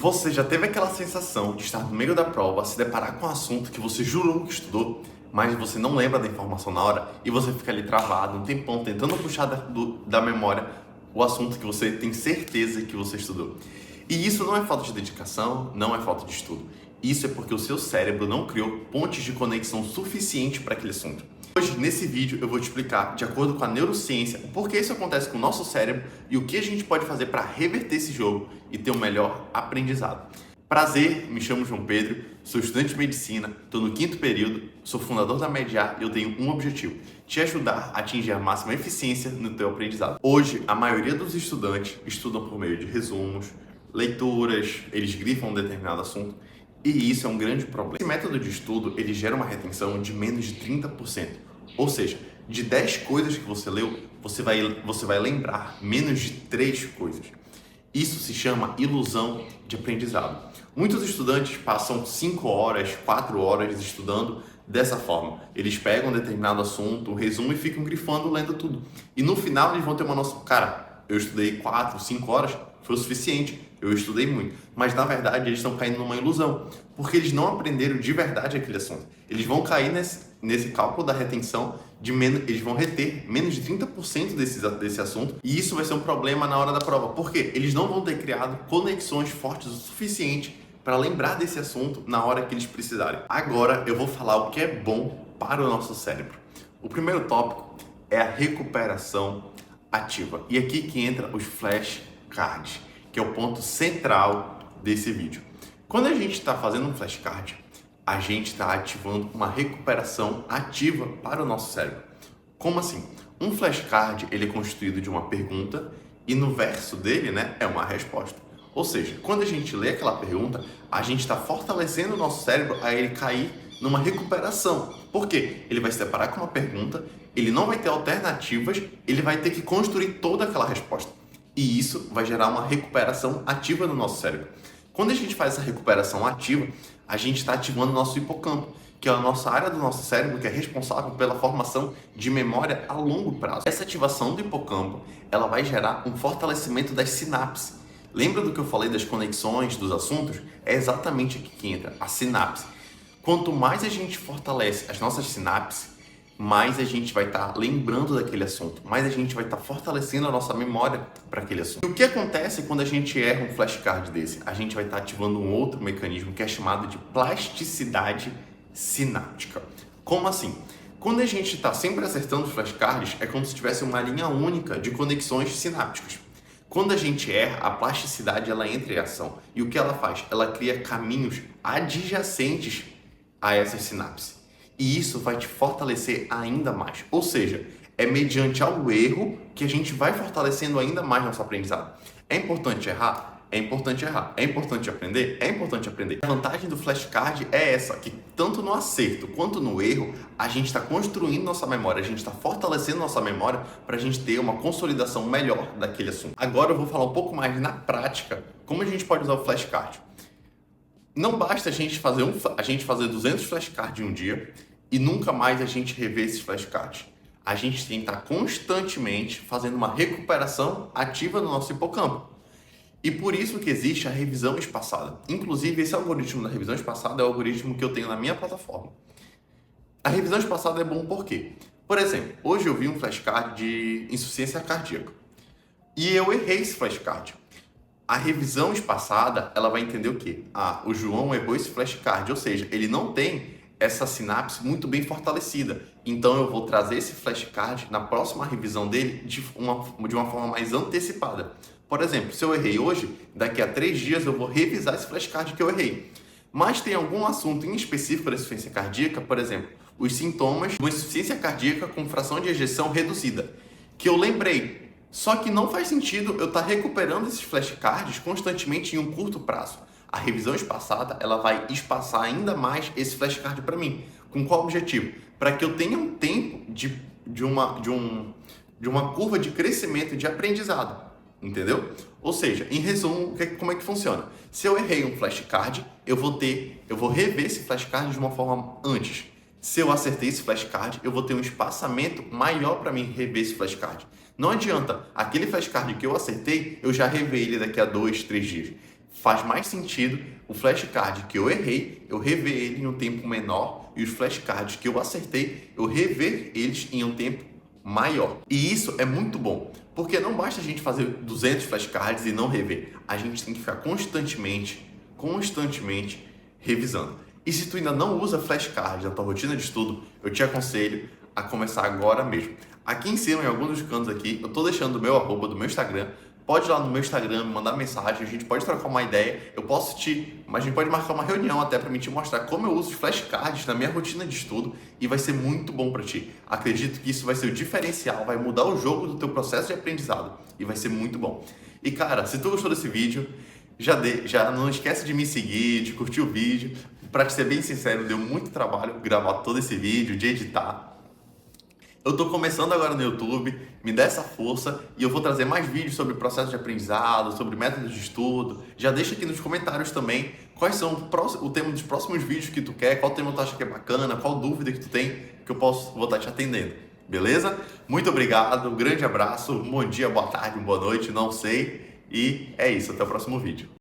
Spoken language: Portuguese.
Você já teve aquela sensação de estar no meio da prova, se deparar com um assunto que você jurou que estudou, mas você não lembra da informação na hora e você fica ali travado um tempão tentando puxar da memória o assunto que você tem certeza que você estudou. E isso não é falta de dedicação, não é falta de estudo. Isso é porque o seu cérebro não criou pontes de conexão suficiente para aquele assunto. Hoje, nesse vídeo, eu vou te explicar, de acordo com a neurociência, o porquê isso acontece com o nosso cérebro e o que a gente pode fazer para reverter esse jogo e ter um melhor aprendizado. Prazer, me chamo João Pedro, sou estudante de medicina, estou no 5º período, sou fundador da Mediar e eu tenho um objetivo: te ajudar a atingir a máxima eficiência no teu aprendizado. Hoje, a maioria dos estudantes estudam por meio de resumos, leituras, eles grifam um determinado assunto. E isso é um grande problema. Esse método de estudo, ele gera uma retenção de menos de 30%. Ou seja, de 10 coisas que você leu, você vai lembrar menos de 3 coisas. Isso se chama ilusão de aprendizado. Muitos estudantes passam 5 horas, 4 horas estudando dessa forma. Eles pegam um determinado assunto, um resumo e ficam grifando, lendo tudo. E no final eles vão ter uma noção: cara, eu estudei 4, 5 horas, foi o suficiente, eu estudei muito. Mas na verdade eles estão caindo numa ilusão, porque eles não aprenderam de verdade aquele assunto. Eles vão cair nesse cálculo da retenção, eles vão reter menos de 30% desse assunto, e isso vai ser um problema na hora da prova. Por quê? Eles não vão ter criado conexões fortes o suficiente para lembrar desse assunto na hora que eles precisarem. Agora eu vou falar o que é bom para o nosso cérebro. O primeiro tópico é a recuperação ativa. E aqui que entra os flashcards, que é o ponto central desse vídeo. Quando a gente está fazendo um flashcard, a gente está ativando uma recuperação ativa para o nosso cérebro. Como assim? Um flashcard, ele é constituído de uma pergunta e no verso dele, é uma resposta. Ou seja, quando a gente lê aquela pergunta, a gente está fortalecendo o nosso cérebro a ele cair numa recuperação. Por quê? Ele vai se deparar com uma pergunta, ele não vai ter alternativas, ele vai ter que construir toda aquela resposta. E isso vai gerar uma recuperação ativa no nosso cérebro. Quando a gente faz essa recuperação ativa, a gente está ativando o nosso hipocampo, que é a nossa área do nosso cérebro que é responsável pela formação de memória a longo prazo. Essa ativação do hipocampo, ela vai gerar um fortalecimento das sinapses. Lembra do que eu falei das conexões dos assuntos? É exatamente aqui que entra a sinapse. Quanto mais a gente fortalece as nossas sinapses, mais a gente vai estar lembrando daquele assunto, mais a gente vai estar fortalecendo a nossa memória para aquele assunto. E o que acontece quando a gente erra um flashcard desse? A gente vai estar ativando um outro mecanismo que é chamado de plasticidade sináptica. Como assim? Quando a gente está sempre acertando os flashcards, é como se tivesse uma linha única de conexões sinápticas. Quando a gente erra, a plasticidade ela entra em ação. E o que ela faz? Ela cria caminhos adjacentes a essas sinapses. E isso vai te fortalecer ainda mais. Ou seja, é mediante ao erro que a gente vai fortalecendo ainda mais nosso aprendizado. É importante errar? É importante errar. É importante aprender? É importante aprender. A vantagem do flashcard é essa, que tanto no acerto quanto no erro, a gente está construindo nossa memória, a gente está fortalecendo nossa memória para a gente ter uma consolidação melhor daquele assunto. Agora eu vou falar um pouco mais na prática, como a gente pode usar o flashcard. Não basta a gente fazer 200 flashcards em um dia e nunca mais a gente rever esses flashcards. A gente tem que estar constantemente fazendo uma recuperação ativa no nosso hipocampo. E por isso que existe a revisão espaçada. Inclusive, esse algoritmo da revisão espaçada é o algoritmo que eu tenho na minha plataforma. A revisão espaçada é bom por quê? Por exemplo, hoje eu vi um flashcard de insuficiência cardíaca e eu errei esse flashcard. A revisão espaçada, ela vai entender o quê? O João errou esse flashcard, ou seja, ele não tem essa sinapse muito bem fortalecida. Então eu vou trazer esse flashcard na próxima revisão dele de uma forma mais antecipada. Por exemplo, se eu errei hoje, daqui a 3 dias eu vou revisar esse flashcard que eu errei. Mas tem algum assunto em específico da insuficiência cardíaca, por exemplo, os sintomas de uma insuficiência cardíaca com fração de ejeção reduzida, que eu lembrei. Só que não faz sentido eu estar recuperando esses flashcards constantemente em um curto prazo. A revisão espaçada, ela vai espaçar ainda mais esse flashcard para mim. Com qual objetivo? Para que eu tenha um tempo de uma curva de crescimento de aprendizado. Entendeu? Ou seja, em resumo, como é que funciona? Se eu errei um flashcard, eu vou rever esse flashcard de uma forma antes. Se eu acertei esse flashcard, eu vou ter um espaçamento maior para mim rever esse flashcard. Não adianta aquele flashcard que eu acertei, eu já rever ele daqui a 2, 3 dias. faz mais sentido o flashcard que eu errei, eu rever ele em um tempo menor, e os flashcards que eu acertei, eu rever eles em um tempo maior. E isso é muito bom, porque não basta a gente fazer 200 flashcards e não rever. A gente tem que ficar constantemente revisando. E se tu ainda não usa flashcard na tua rotina de estudo, eu te aconselho a começar agora mesmo. Aqui em cima, em alguns dos cantos aqui, eu tô deixando o meu arroba do meu Instagram. Pode ir lá no meu Instagram, me mandar mensagem, a gente pode trocar uma ideia, mas a gente pode marcar uma reunião até para mim te mostrar como eu uso os flashcards na minha rotina de estudo e vai ser muito bom para ti. Acredito que isso vai ser o diferencial, vai mudar o jogo do teu processo de aprendizado e vai ser muito bom. E cara, se tu gostou desse vídeo, já não esquece de me seguir, de curtir o vídeo. Para te ser bem sincero, deu muito trabalho gravar todo esse vídeo, de editar. Eu tô começando agora no YouTube, me dá essa força e eu vou trazer mais vídeos sobre processo de aprendizado, sobre métodos de estudo. Já deixa aqui nos comentários também quais são o tema dos próximos vídeos que tu quer, qual tema tu acha que é bacana, qual dúvida que tu tem, que vou estar te atendendo. Beleza? Muito obrigado, um grande abraço, um bom dia, boa tarde, boa noite, não sei. E é isso, até o próximo vídeo.